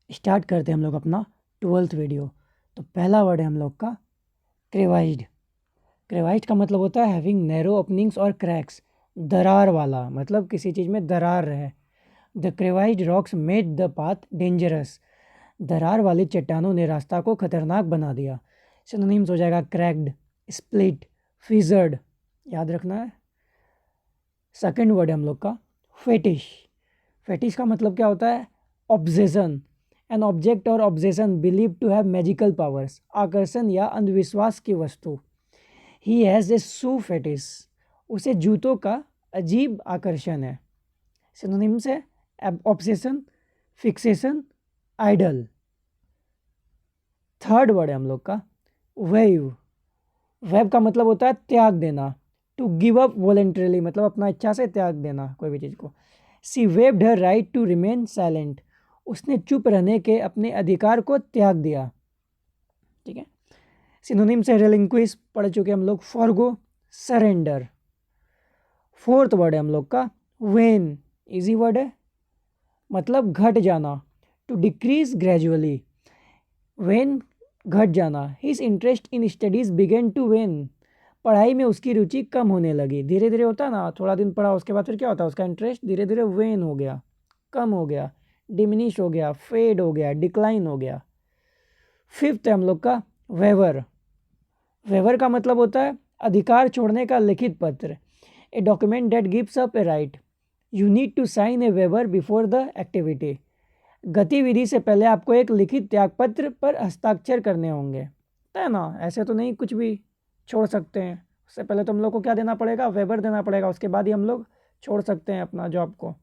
Start करते हैं हम लोग अपना 12th वीडियो। तो पहला वर्ड है हम लोग का क्रेवाइज्ड। क्रेवाइज्ड का मतलब होता है हैविंग नैरो ओपनिंग्स और क्रैक्स, दरार वाला, मतलब किसी चीज़ में दरार रहे। The creviced rocks made the path dangerous. दरार वाली चट्टानों ने रास्ता को खतरनाक बना दिया। सिनोनिम्स हो जाएगा क्रैक्ड, स्प्लिट, फिजर्ड, याद रखना है। सेकंड वर्ड है हम लोग का फेटिश। फेटिश का मतलब क्या होता है? ऑब्जेशन, एन ऑब्जेक्ट और obsession believe to have magical powers, आकर्षण या अंधविश्वास की वस्तु। He has a shoe fetish, उसे जूतों का अजीब आकर्षण है। सिनोनिम्स है obsession, fixation, idol. Third word है हम लोग का वेव। वेव का मतलब होता है त्याग देना, टू गिव अप वॉलेंटरली, मतलब अपना इच्छा से त्याग देना कोई भी चीज़ को। She waived her right to remain silent, उसने चुप रहने के अपने अधिकार को त्याग दिया। ठीक है। सिनोनिम से रिलिंक्विश पढ़ चुके हम लोग, फॉरगो, सरेंडर। फोर्थ वर्ड है हम लोग का वेन। इजी वर्ड है, मतलब घट जाना, टू डिक्रीज ग्रेजुअली। वेन घट जाना। His interest in studies began to wane, पढ़ाई में उसकी रुचि कम होने लगी। धीरे धीरे होता है ना, थोड़ा दिन पढ़ा उसके बाद फिर क्या होता है, उसका इंटरेस्ट धीरे धीरे वेन हो गया, कम हो गया, डिमिनिश हो गया, फेड हो गया, डिक्लाइन हो गया। फिफ्थ है हम लोग का वेवर। वेवर का मतलब होता है अधिकार छोड़ने का लिखित पत्र, a document that gives up a right, you need to sign a waiver before the activity. गतिविधि से पहले आपको एक लिखित त्यागपत्र पर हस्ताक्षर करने होंगे, है ना। ऐसे तो नहीं कुछ भी छोड़ सकते हैं, उससे पहले तो हम लोग को क्या देना पड़ेगा, वेबर देना पड़ेगा, उसके बाद ही हम लोग छोड़ सकते हैं अपना जॉब को।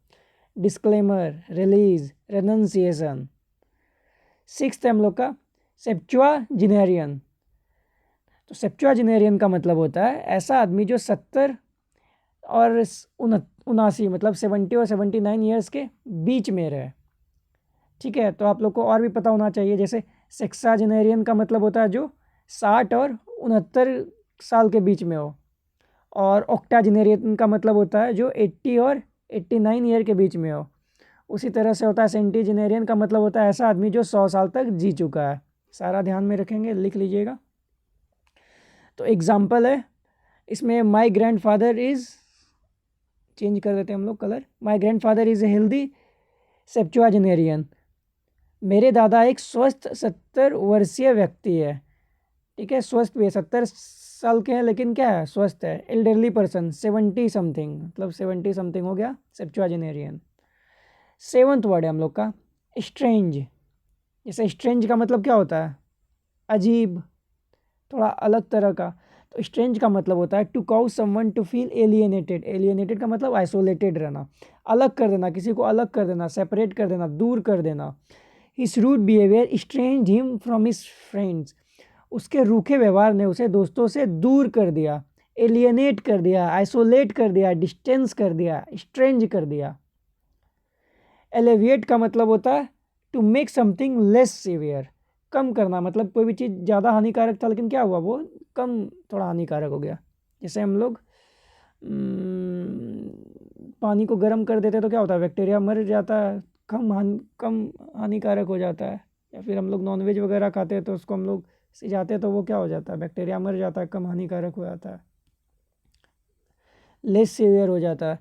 Disclaimer, release, रेनंसिएशन। सिक्स्थ है हम लोग का सेप्चुआजिनेरियन। तो सेप्चुआजिनेरियन का मतलब होता है ऐसा आदमी जो 70 और 79 मतलब 70 और 79 ईयर्स के बीच में रहे। ठीक है, तो आप लोग को और भी पता होना चाहिए, जैसे सेक्साजिनेरियन का मतलब होता है जो 60 और 69 साल के बीच में हो, और ऑक्टाजिनेरियन का मतलब होता है जो 80 और 89 ईयर के बीच में हो। उसी तरह से होता है सेंटीजिनेरियन का मतलब होता है ऐसा आदमी जो 100 साल तक जी चुका है। सारा ध्यान में रखेंगे, लिख लीजिएगा। तो एग्जाम्पल है इसमें, my grandfather is, change कर देते हैं हम लोग colour, my grandfather is a healthy septuagenarian. मेरे दादा एक स्वस्थ 70 वर्षीय व्यक्ति है। ठीक है, स्वस्थ भी है, 70 साल के हैं लेकिन क्या है, स्वस्थ है। एल्डरली पर्सन 70 समथिंग, मतलब 70 समथिंग हो गया सेप्चुआजिनेरियन। सेवंथ वर्ड है हम लोग का स्ट्रेंज। जैसे स्ट्रेंज का मतलब क्या होता है, अजीब, थोड़ा अलग तरह का। तो स्ट्रेंज का मतलब होता है to cause someone to feel alienated. Alienated का मतलब आइसोलेटेड रहना, अलग कर देना, किसी को अलग कर देना, सेपरेट कर देना, दूर कर देना। His rude behaviour estranged him from his friends, उसके रूखे व्यवहार ने उसे दोस्तों से दूर कर दिया, एलियनेट कर दिया, आइसोलेट कर दिया, डिस्टेंस कर दिया, स्ट्रेंज कर दिया। एलिविएट का मतलब होता है to make something less severe, कम करना, मतलब कोई भी चीज़ ज़्यादा हानिकारक था लेकिन क्या हुआ, वो कम थोड़ा हानिकारक हो गया। जैसे हम लोग पानी को गर्म कर देते तो क्या होता है, बैक्टीरिया मर जाता है, कम हानिकारक हो जाता है। या फिर हम लोग नॉनवेज वगैरह खाते हैं तो उसको हम लोग सिजाते हैं तो वो क्या हो जाता है, बैक्टीरिया मर जाता है, कम हानिकारक हो जाता है, लेस सीवियर हो जाता है।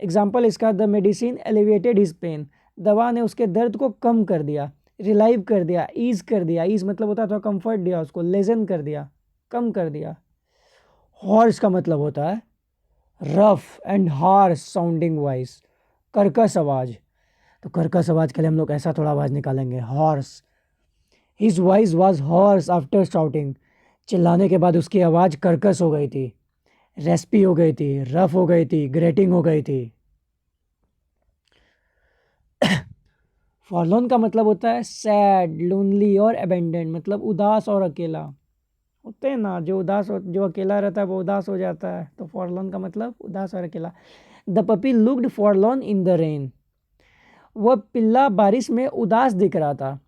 एग्जाम्पल इसका, the medicine elevated his pain, दवा ने उसके दर्द को कम कर दिया, रिलाइव कर दिया, ईज कर दिया, ईज मतलब होता है थोड़ा कंफर्ट दिया उसको, लेजन कर दिया, कम कर दिया। हॉर्स का मतलब होता है rough and harsh sounding voice, कर्कश आवाज। तो कर्कश आवाज के लिए हम लोग ऐसा थोड़ा आवाज निकालेंगे, horse. His voice was horse after shouting, चिल्लाने के बाद उसकी आवाज़ कर्कश हो गई थी, रेस्पी हो गई थी, रफ हो गई थी, ग्रेटिंग हो गई थी। फॉरलॉन का मतलब होता है सैड, लोनली और अबेंडेंड, मतलब उदास और अकेला। होते हैं ना जो उदास हो, जो अकेला रहता है वो उदास हो जाता है, तो फॉरलॉन का मतलब उदास और अकेला। The puppy looked forlorn in the rain, वह पिल्ला बारिश में उदास दिख रहा था।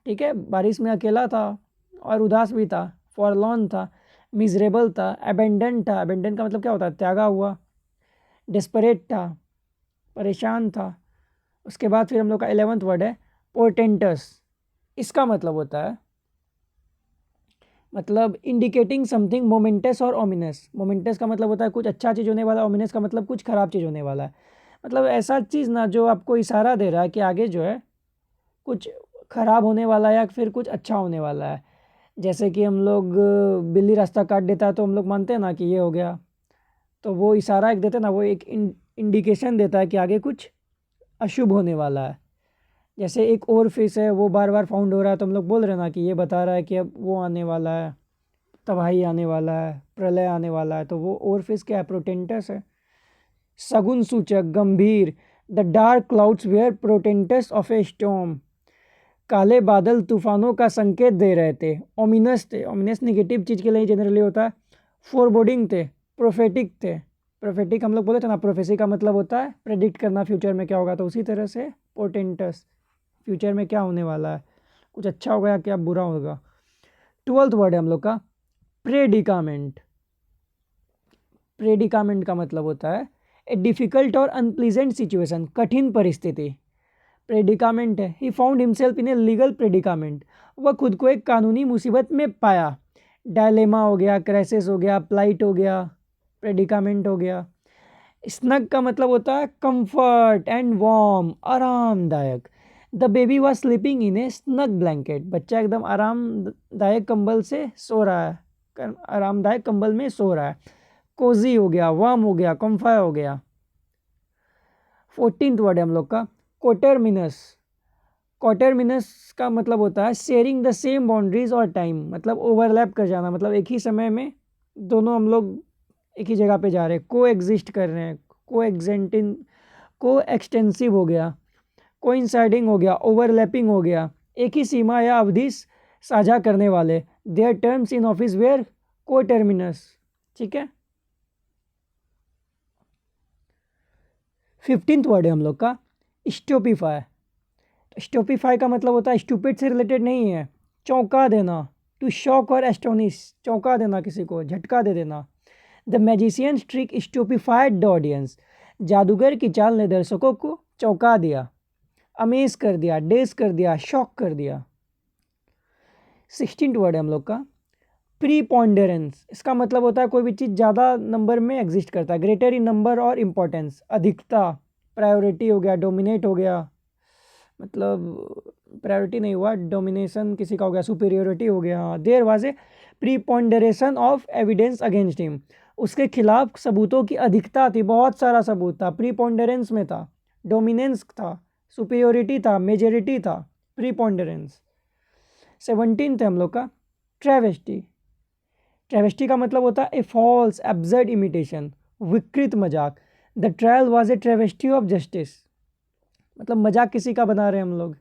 ठीक है, बारिश में अकेला था और उदास भी था, फॉरलॉन था, मिजरेबल था, अबेंडन था। अबेंडन का मतलब क्या होता है, त्यागा हुआ। डेस्परेट था, परेशान था। उसके बाद फिर हम लोग का 11th वर्ड है पोर्टेंटस। इसका मतलब होता है मतलब इंडिकेटिंग समथिंग मोमेंटस और ओमिनस। मोमेंटस का मतलब होता है कुछ अच्छा चीज़ होने वाला, ओमिनस का मतलब कुछ खराब चीज़ होने वाला है। मतलब ऐसा चीज़ ना जो आपको इशारा दे रहा है कि आगे जो है कुछ खराब होने वाला है या फिर कुछ अच्छा होने वाला है। जैसे कि हम लोग बिल्ली रास्ता काट देता है तो हम लोग मानते हैं ना कि ये हो गया, तो वो इशारा एक देते हैं ना, वो एक इंडिकेशन देता है कि आगे कुछ अशुभ होने वाला है। जैसे एक और फिश है वो बार बार फाउंड हो रहा है, तो हम लोग बोल रहे हैं ना कि ये बता रहा है कि अब वो आने वाला है, तबाही आने वाला है, प्रलय आने वाला है। तो वो और फिश क्या है? प्रोटेंटस है। सगुन सूचक, गंभीर। The dark clouds were portents of a storm. काले बादल तूफानों का संकेत दे रहे थे। ओमिनस थे। ओमिनस निगेटिव चीज़ के लिए जनरली होता है। फोरबोर्डिंग थे। प्रोफेटिक थे। प्रोफेटिक हम लोग बोले थे ना, प्रोफेसी का मतलब होता है प्रेडिक्ट करना फ्यूचर में क्या होगा, तो उसी तरह से पोर्टेंटस, फ्यूचर में क्या होने वाला है, कुछ अच्छा होगा या क्या बुरा होगा। 12th वर्ड है हम लोग का प्रेडिकामेंट। प्रेडिकामेंट का मतलब होता है ए डिफ़िकल्ट और अनप्लीजेंट सिचुएशन, कठिन परिस्थिति। प्रेडिकामेंट है। He found himself in a legal predicament. वह खुद को एक कानूनी मुसीबत में पाया। डायलेमा हो गया, क्राइसिस हो गया, प्लाइट हो गया, प्रेडिकामेंट हो गया। स्नग का मतलब होता है कंफर्ट एंड वार्म, आरामदायक। The baby was sleeping in A snug blanket. बच्चा एकदम आरामदायक कंबल से सो रहा है, आरामदायक कंबल में सो रहा है। कोजी हो गया, वार्म हो गया, कंफर्ट हो गया। 14th वर्ड है हम लोग का कोटरमिनस। कोटरमिनस का मतलब होता है शेयरिंग द सेम बाउंड्रीज और टाइम, मतलब ओवरलैप कर जाना, मतलब एक ही समय में दोनों हम लोग एक ही जगह पे जा रहे हैं, को एग्जिस्ट कर रहे हैं। को एग्जेंटिंग, को एक्सटेंसिव हो गया, कोइंसाइडिंग हो गया, ओवरलैपिंग हो गया, एक ही सीमा या अवधि साझा करने वाले। Their terms in office where को टर्मिनस। ठीक है। 15th वर्ड है हम लोग का स्टोपीफाई। स्टोपीफाई का मतलब होता है स्टूपिड से रिलेटेड नहीं है, चौंका देना। टू शॉक और एस्टोनिश, चौंका देना, किसी को झटका दे देना। The magician trick stupefied the audience. जादूगर की चाल ने दर्शकों को चौंका दिया, अमेज कर दिया, डेज कर दिया, शॉक कर दिया। 16th वर्ड है हम लोग का प्रीपॉन्डरेंस। इसका मतलब होता है कोई भी चीज़ ज़्यादा नंबर में एग्जिस्ट करता है, ग्रेटर इन नंबर और इम्पोर्टेंस, अधिकता। प्रायोरिटी हो गया, डोमिनेट हो गया, मतलब प्रायोरिटी नहीं हुआ, डोमिनेशन किसी का हो गया, सुपीरियोरिटी हो गया। There was a preponderance of evidence against him. उसके खिलाफ सबूतों की अधिकता थी, बहुत सारा सबूत था, प्रीपॉन्डरेंस में था, डोमिनेंस था, सुपीरियोरिटी था, मेजोरिटी था, प्रीपॉन्डरेंस। 17th है हम लोग का ट्रेवेस्टी। ट्रेवेस्टी का मतलब होता है ए फॉल्स एब्सर्ड इमिटेशन, विकृत मजाक। The trial was a travesty of justice, मतलब मजाक किसी का बना रहे हैं हम लोग।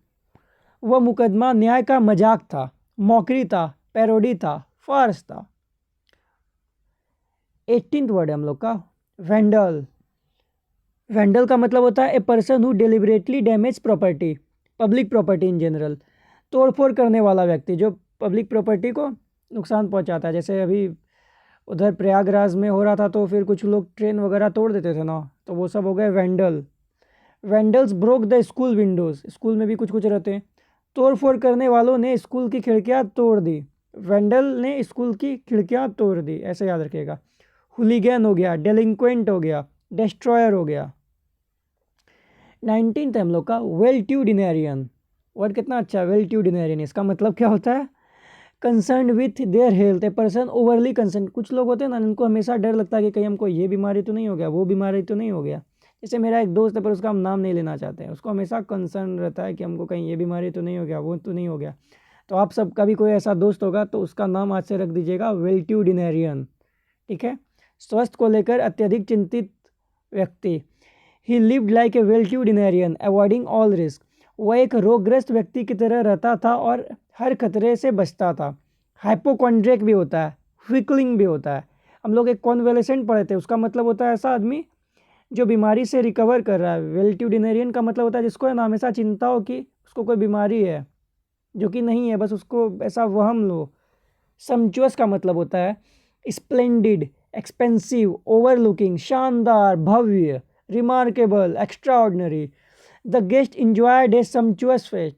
वह मुकदमा न्याय का मजाक था, मौकरी था, पैरोडी था, फार्स था। 18th वर्ड है हम लोग का वैंडल। वैंडल का मतलब होता है a person who deliberately damage property, public property in general. तोड़फोड़ करने वाला व्यक्ति जो पब्लिक प्रॉपर्टी को नुकसान पहुंचाता है। जैसे अभी उधर प्रयागराज में हो रहा था तो फिर कुछ लोग ट्रेन वगैरह तोड़ देते थे ना, तो वो सब हो गए vandal. Vandals broke the school windows, school में भी कुछ कुछ रहते हैं। तोड़फोड़ करने वालों ने स्कूल की खिड़कियां तोड़ दी। वैंडल ने स्कूल की खिड़कियां तोड़ दी, ऐसे याद रखिएगा। हुलीगैन हो गया, डेलिंक्वेंट हो गया, डिस्ट्रॉयर हो गया। 19th हम लोग का वेल्ट्यूडिनेरियन। वर्ड कितना अच्छा है, वेल्ट्यूडिनेरियन। इसका मतलब क्या होता है? Concern with their health, a person overly concern. कुछ लोग होते हैं ना, उनको हमेशा डर लगता है कि कहीं हमको ये बीमारी तो नहीं हो गया, वो बीमारी तो नहीं हो गया। जैसे मेरा एक दोस्त है, पर उसका हम नाम नहीं लेना चाहते हैं, उसको हमेशा कंसर्न रहता है कि हमको कहीं ये बीमारी तो नहीं हो गया, वो तो नहीं हो गया। तो आप सबका भी कोई ऐसा दोस्त होगा तो उसका नाम आज से रख दीजिएगा वेल्ट्यूडिनेरियन। ठीक है। स्वास्थ्य को लेकर अत्यधिक चिंतित व्यक्ति। He lived like a valetudinarian avoiding all risk. वह एक रोगग्रस्त व्यक्ति की तरह रहता था और हर खतरे से बचता था। हाइपोकॉन्ड्रिक भी होता है, वीकलिंग भी होता है। हम लोग एक कॉन्वेलेसेंट पढ़े थे, उसका मतलब होता है ऐसा आदमी जो बीमारी से रिकवर कर रहा है। वेल्ट्यूडिनेरियन का मतलब होता है जिसको है ना हमेशा चिंता हो कि उसको कोई बीमारी है, जो कि नहीं है, बस उसको ऐसा वहम लो। सम्चुअस का मतलब होता है स्प्लेंडिड, एक्सपेंसिव, ओवरलुकिंग, शानदार, भव्य, remarkable, extraordinary. The guest enjoyed a sumptuous feast.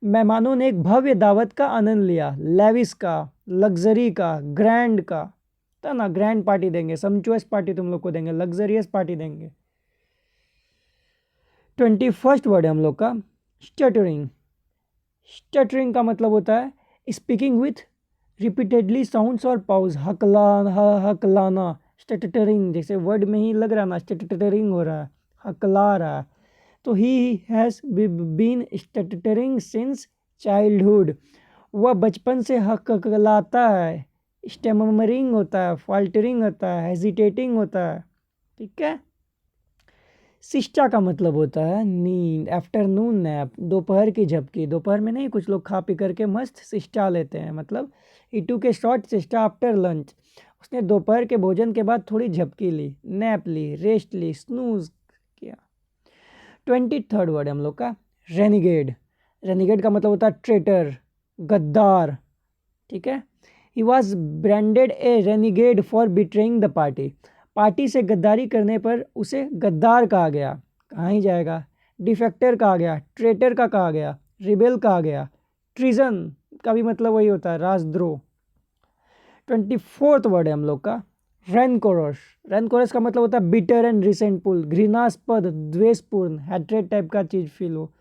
मेहमानों ने एक भव्य दावत का आनंद लिया, लेविस का, लग्जरी का, ग्रैंड का, तो ना ग्रैंड पार्टी देंगे, समचुअस पार्टी तुम लोग को देंगे, लग्जरियस पार्टी देंगे। 21st वर्ड है हम लोग का स्टटरिंग। स्टटरिंग का मतलब होता है स्पीकिंग विथ रिपीटेडली साउंड्स और पाउज, हकलाना, स्टटरिंग, जैसे वर्ड में ही लग रहा ना स्टटरिंग हो रहा है, हकला रहा है। तो he has been stuttering since childhood, वह बचपन से हकलाता है, स्टैमरिंग होता है, फाल्टरिंग होता है, हेजिटेटिंग होता है, ठीक है। सिस्टा का मतलब होता है नींद, आफ्टरनून नैप, दोपहर की झपकी, दोपहर में नहीं कुछ लोग खा पी करके मस्त सिस्टा लेते हैं, मतलब ही टूक ए शॉर्ट सिस्टा आफ्टर लंच, उसने दोपहर के भोजन के बाद थोड़ी झपकी ली, नैप ली, रेस्ट ली, स्नूज किया। 23rd वर्ड है हम लोग का रेनिगेड। रेनिगेड का मतलब होता है ट्रेटर, गद्दार, ठीक है। He was branded a renegade for betraying the party, party से गद्दारी करने पर उसे गद्दार कहा गया, कहाँ ही जाएगा, डिफेक्टर कहा गया, ट्रेटर का कहा गया, रिबेल कहा गया, ट्रीजन का भी मतलब वही होता है राजद्रोह। 24th वर्ड है हम लोग का रैनकोरस। रैनकोरस का मतलब होता है बिटर एंड रिसेंटफुल, घृणास्पद, द्वेषपूर्ण, हैट्रेड टाइप का चीज़ फील हो,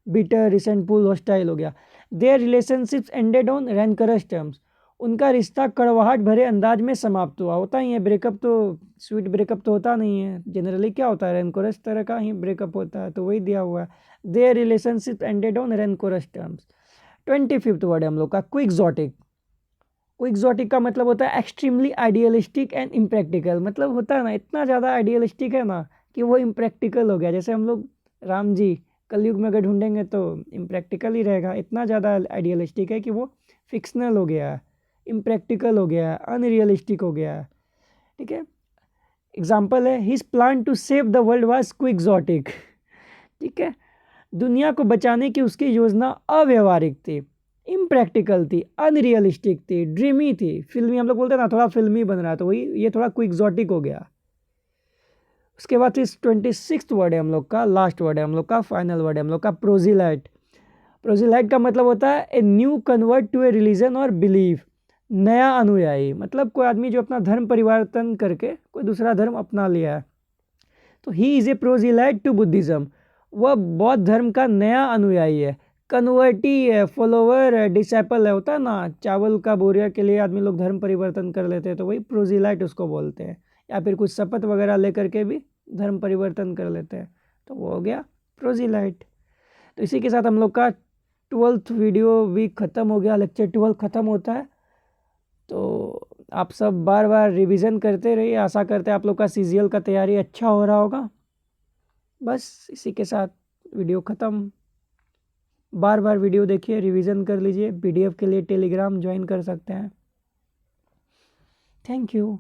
बिटर, रिसेंटफुल, हॉस्टाइल हो गया। Their relationships ended on rancorous terms, उनका रिश्ता कड़वाहट भरे अंदाज में समाप्त हुआ, होता ही है ब्रेकअप, तो स्वीट ब्रेकअप तो होता नहीं है जनरली, क्या होता है रैनकोरस तरह का ही ब्रेकअप होता है, तो वही दिया हुआ है, their relationship ended on rancorous terms. 25th word है हम लोग का क्विक्सोटिक। क्विक्सोटिक का मतलब होता है एक्सट्रीमली आइडियलिस्टिक एंड इम्प्रैक्टिकल, मतलब होता है ना इतना ज़्यादा आइडियलिस्टिक है ना कि वो इम्प्रैक्टिकल हो गया, जैसे हम लोग राम जी कलयुग में अगर ढूंढेंगे तो इम्प्रैक्टिकल ही रहेगा, इतना ज़्यादा आइडियलिस्टिक है कि वो फिक्शनल हो गया है, इम्प्रैक्टिकल हो गया है, अनरियलिस्टिक हो गया है, ठीक है। एग्जाम्पल है his plan to save the world was quixotic, ठीक है। दुनिया को बचाने की उसकी योजना अव्यवहारिक थी, इम्प्रैक्टिकल थी, अनरियलिस्टिक थी, ड्रीमी थी, फिल्मी, हम लोग बोलते हैं ना थोड़ा फिल्मी बन रहा है, तो वही ये थोड़ा क्विक्सोटिक हो गया। उसके बाद इस 26th वर्ड है हम लोग का, लास्ट वर्ड है हम लोग का, फाइनल वर्ड है हम लोग का प्रोजिलाइट। प्रोजिलाइट का मतलब होता है a new convert to a religion और बिलीफ, नया अनुयायी, मतलब कोई आदमी जो अपना धर्म परिवर्तन करके कोई दूसरा धर्म अपना लिया है, तो he is a proselyte to Buddhism, वह बौद्ध धर्म का नया अनुयायी है। कन्वर्टी है, फॉलोवर है, डिसेपल है, होता है ना चावल का बोरिया के लिए आदमी लोग धर्म परिवर्तन कर लेते हैं, तो वही प्रोजिलाइट उसको बोलते हैं, या फिर कुछ शपथ वगैरह लेकर के भी धर्म परिवर्तन कर लेते हैं, तो वो हो गया प्रोजिलाइट। तो इसी के साथ हम लोग का 12th वीडियो वीक ख़त्म हो गया, लेक्चर 12 ख़त्म होता है। तो आप सब बार बार रिवीजन करते रहिए, आशा करते हैं आप लोग का सीजीएल का तैयारी अच्छा हो रहा होगा। बस इसी के साथ वीडियो ख़त्म। बार बार वीडियो देखिए, रिवीजन कर लीजिए, पीडीएफ के लिए टेलीग्राम ज्वाइन कर सकते हैं। Thank you.